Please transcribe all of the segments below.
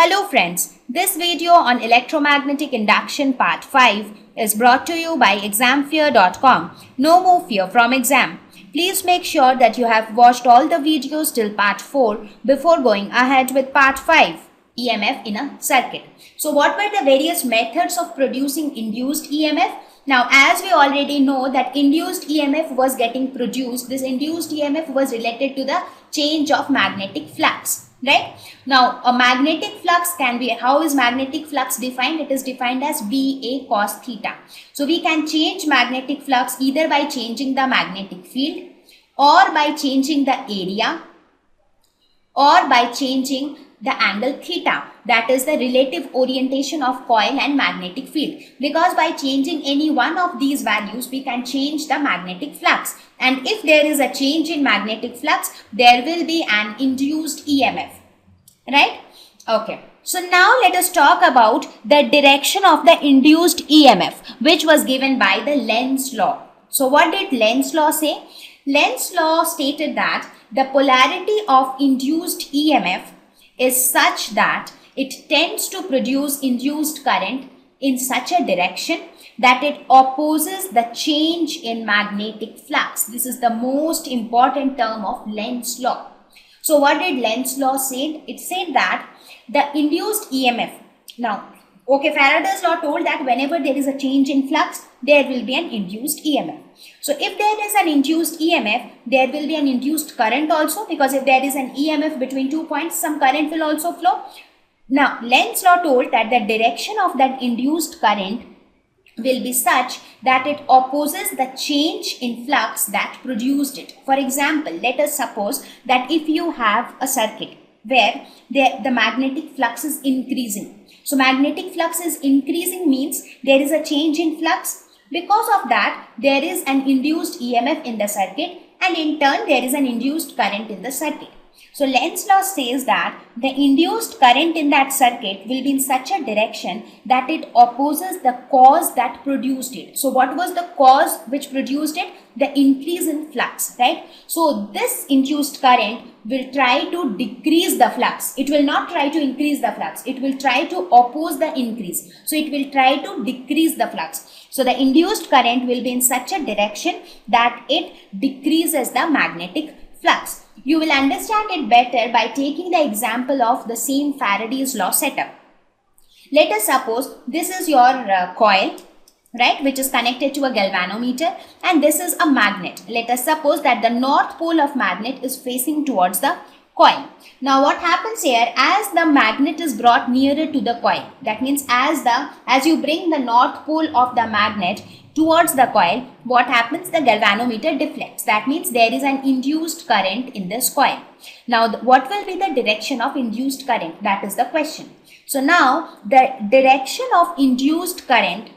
Hello friends, this video on electromagnetic induction part 5 is brought to you by examfear.com. No more fear from exam. Please make sure that you have watched all the videos till part 4 before going ahead with part 5, EMF in a circuit. So what were the various methods of producing induced EMF? Now, as we already know that induced EMF was getting produced, this induced EMF was related to the change of magnetic flux, right? Now, a magnetic flux can be, how is magnetic flux defined? It is defined as VA cos theta. So, we can change magnetic flux either by changing the magnetic field or by changing the area or by changing the angle theta, that is the relative orientation of coil and magnetic field, because by changing any one of these values we can change the magnetic flux, and if there is a change in magnetic flux there will be an induced EMF, right? Okay, so now let us talk about the direction of the induced EMF which was given by the Lenz law. So what did Lenz law say? Lenz law stated that the polarity of induced EMF is such that it tends to produce induced current in such a direction that it opposes the change in magnetic flux. This is the most important term of Lenz law. So what did Lenz law say? It said that the induced EMF, now okay, Faraday's law told that whenever there is a change in flux, there will be an induced EMF. So if there is an induced EMF, there will be an induced current also, because if there is an EMF between 2 points, some current will also flow. Now, Lenz law told that the direction of that induced current will be such that it opposes the change in flux that produced it. For example, let us suppose that if you have a circuit where the magnetic flux is increasing. So magnetic flux is increasing means there is a change in flux. Because of that, there is an induced EMF in the circuit, and in turn there is an induced current in the circuit. So Lenz law says that the induced current in that circuit will be in such a direction that it opposes the cause that produced it. So what was the cause which produced it? The increase in flux, right? So this induced current will try to decrease the flux. It will not try to increase the flux. It will try to oppose the increase. So it will try to decrease the flux. So the induced current will be in such a direction that it decreases the magnetic flux. You will understand it better by taking the example of the same Faraday's law setup. Let us suppose this is your coil, right, which is connected to a galvanometer, and this is a magnet. Let us suppose that the north pole of magnet is facing towards the coil. Now what happens here, as the magnet is brought nearer to the coil, that means as you bring the north pole of the magnet towards the coil, what happens? The galvanometer deflects. That means there is an induced current in this coil. Now what will be the direction of induced current? That is the question. So now the direction of induced current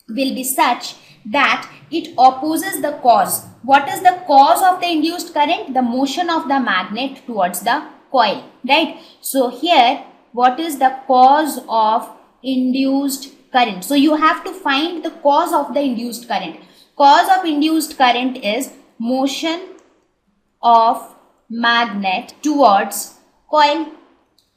will be such that it opposes the cause. What is the cause of the induced current? The motion of the magnet towards the coil, right? So here, what is the cause of induced current? So you have to find the cause of the induced current. Cause of induced current is motion of magnet towards coil.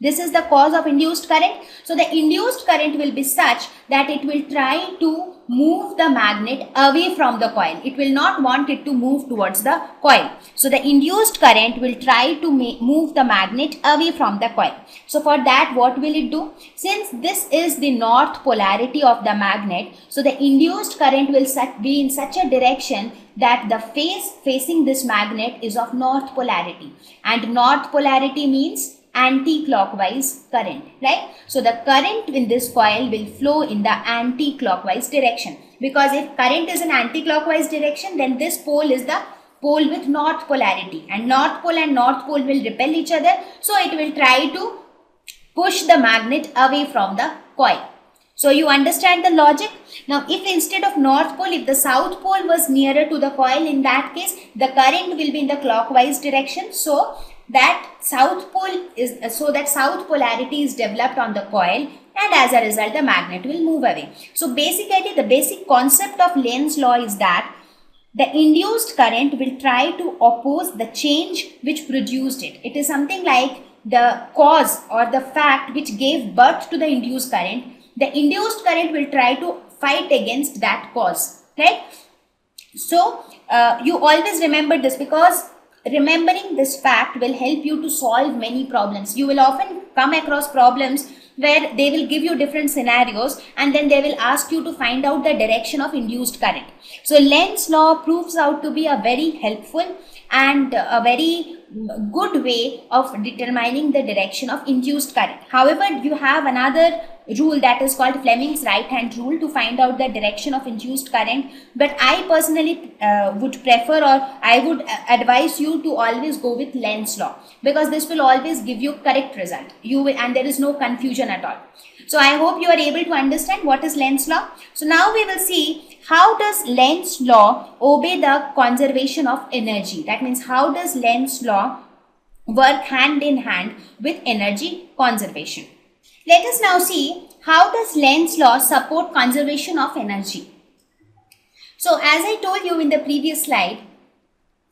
This is the cause of induced current. So the induced current will be such that it will try to move the magnet away from the coil. It will not want it to move towards the coil. So the induced current will try to move the magnet away from the coil. So for that, what will it do? Since this is the north polarity of the magnet, so the induced current will be in such a direction that the face facing this magnet is of north polarity, and north polarity means anti-clockwise current, right? So the current in this coil will flow in the anti-clockwise direction, because if current is in anti-clockwise direction, then this pole is the pole with north polarity, and north pole will repel each other, so it will try to push the magnet away from the coil. So you understand the logic? Now if instead of north pole, if the south pole was nearer to the coil, in that case the current will be in the clockwise direction, so that south polarity is developed on the coil, and as a result the magnet will move away. So basically the basic concept of Lenz law is that the induced current will try to oppose the change which produced it. It is something like the cause or the fact which gave birth to the induced current, the induced current will try to fight against that cause, right? So you always remember this, because remembering this fact will help you to solve many problems. You will often come across problems where they will give you different scenarios and then they will ask you to find out the direction of induced current. So Lenz's law proves out to be a very helpful and a very good way of determining the direction of induced current. However, you have another rule that is called Fleming's right hand rule to find out the direction of induced current, but I personally would prefer, or I would advise you to always go with Lenz's law, because this will always give you correct result. And there is no confusion at all. So I hope you are able to understand what is Lenz's law. So now we will see how does Lenz's law obey the conservation of energy. That means how does Lenz's law work hand in hand with energy conservation. Let us now see how does Lenz's law support conservation of energy. So as I told you in the previous slide,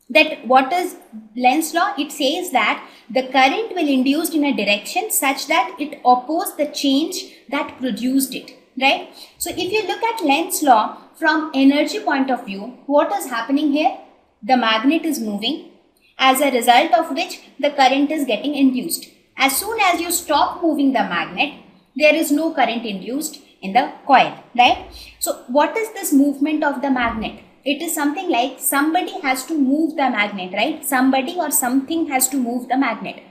that what is Lenz's law? It says that the current will induced in a direction such that it opposes the change that produced it, right? So if you look at Lenz's law from energy point of view, what is happening here? The magnet is moving, as a result of which the current is getting induced. As soon as you stop moving the magnet, there is no current induced in the coil, right? So what is this movement of the magnet? It is something like somebody has to move the magnet, right? Somebody or something has to move the magnet.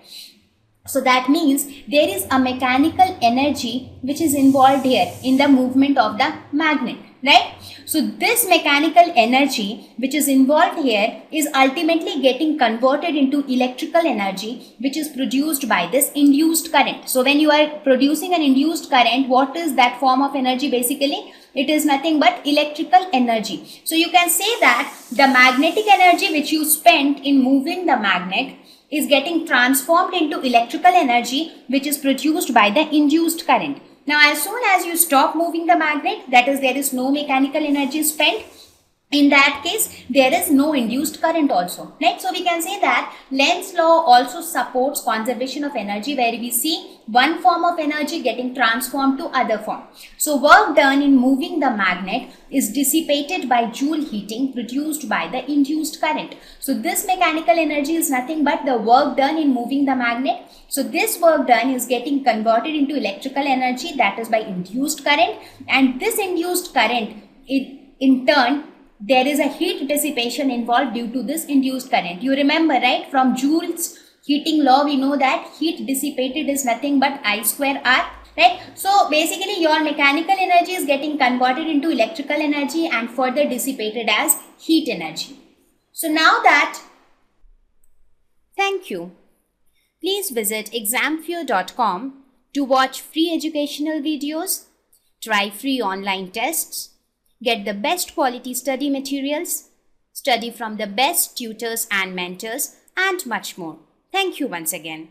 So that means there is a mechanical energy which is involved here in the movement of the magnet, right? So this mechanical energy which is involved here is ultimately getting converted into electrical energy which is produced by this induced current. So when you are producing an induced current, what is that form of energy basically? It is nothing but electrical energy. So you can say that the magnetic energy which you spent in moving the magnet is getting transformed into electrical energy which is produced by the induced current. Now as soon as you stop moving the magnet, that is, there is no mechanical energy spent, in that case there is no induced current also, right? So we can say that Lenz's law also supports conservation of energy, where we see one form of energy getting transformed to other form. So work done in moving the magnet is dissipated by Joule heating produced by the induced current. So this mechanical energy is nothing but the work done in moving the magnet. So this work done is getting converted into electrical energy, that is by induced current, and this induced current in turn there is a heat dissipation involved due to this induced current. You remember, right? From Joule's heating law, we know that heat dissipated is nothing but I square R, right? So basically your mechanical energy is getting converted into electrical energy and further dissipated as heat energy. So now that, thank you. Please visit examfear.com to watch free educational videos, try free online tests, get the best quality study materials, study from the best tutors and mentors, and much more. Thank you once again.